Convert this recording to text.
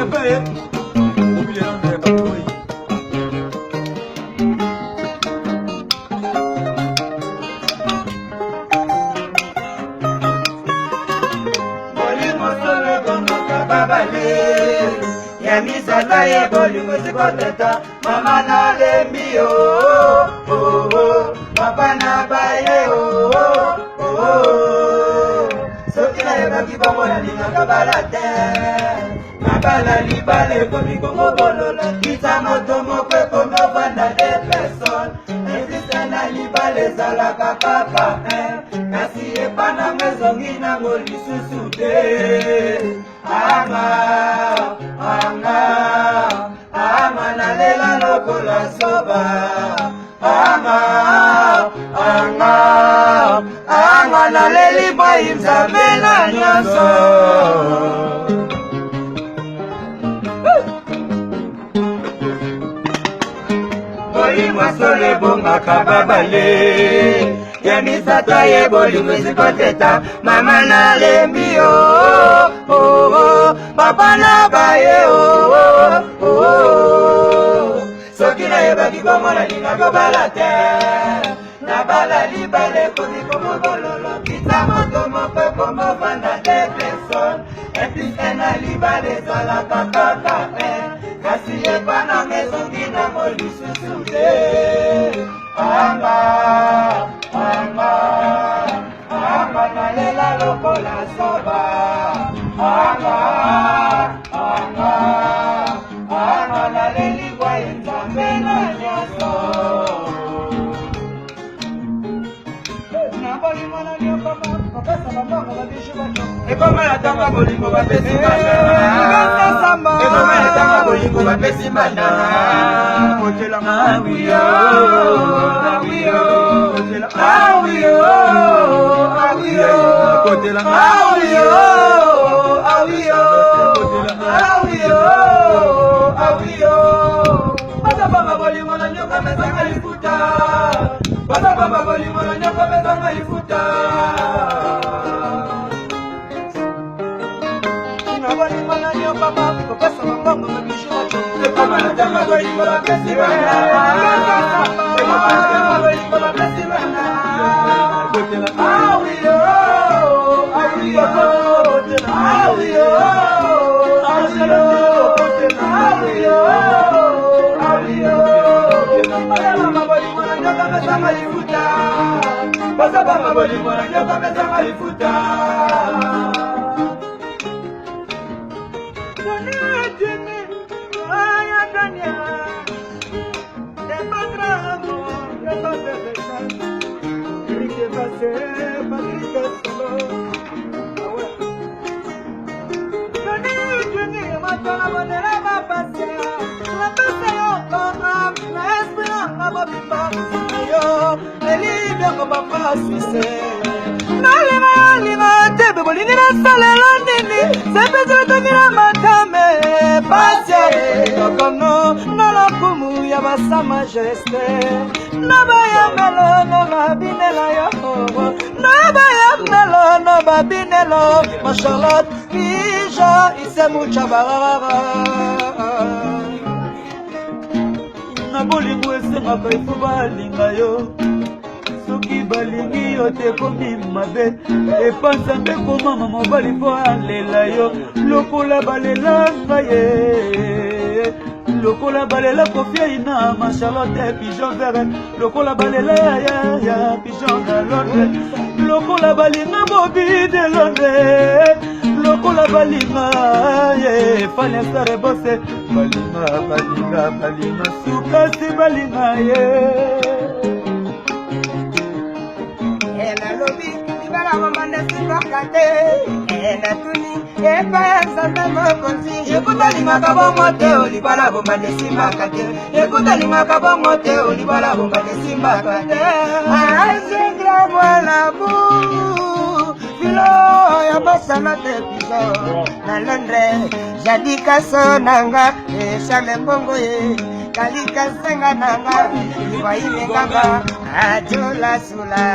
ya paye. Oubliez l'envers, pas de bruit. Yamisala ye bolingo sikoteta mama na lembi oh oh oh papa na baye oh oh oh soki na yebaki bongo nalingaka bala te nabala libala ekomi kongo bololo kita moto moko ekomi ovanda de personne existe na libala ezalaka kaka kasi epanango ezongi nango lisusu te Anga nalela lokola soba Anga naleli boy nzambe na nyonso Bolingo solo ebongaka babale ya misato ye bolingo esikoteta mama nalembi oh oh oh papa na baye oh oh oh soki nayebaki bongo nalingaka bala te nabala libala ekomi komo bololo kita moto moko ekomofanda te personne eplike na libala ezalaka kaka kasi epananga ezongi nango lisusu te Anga nalela lokola soba Anga naleli kwa nzambe na nyonso Nabolingo na nyokoma Kopesa babongo babishu bacho Ekoma na tanga bolingo bapesi bana Ekoma na tanga bolingo bapesi bana Awiyo Awiyo Awiyo Awiyo Awiyo Awiyo Awiyo Bata bamba bolingo na nyoka mezanga lifuta Bata bamba bolingo na nyoka mezanga lifuta Bolingo na nyoka mama Kopesa mambongo mabishu wacho Ekoma na tanga bolingo bapesi bana Ekoma na tanga bolingo bapesi bana Awiyo Awiyo Awiyo Awiyo Awiyo Basa bolingo na nyoka mezanga lifuta Basa bamba bolingo na nyoka mezanga lifuta Sa majesté Nabayamelo no babinelo yo Nabayamelo no babinelo Ma Charlotte Pija ise mucha barara Na bolingo esengaka ifo balinga yo Soki balingi yo te komi mabe Epanza mpe komama mobali po alela yo Lokola balelanga ye Lokola balela kofia ina ma Charlotte pigeon vert Lokola balela ya pigeon na Londres Lokola balinga bobi de Londres Lokola balinga ye fanya sare bose Balinga sukasi balinga ye Ela lobi ibala mamande sibakate Ela tuni eba santa mokonzi Ekuta lingaka bongo te olibala bomba nesimbaka te Ekuta lingaka bongo te olibala bomba nesimbaka te Azingra mwana bu Filo ya basana te piso Na Londres Jadika sonanga Echale mbongo ye Kalika senga nanga Iwa ime nganga Ajola sula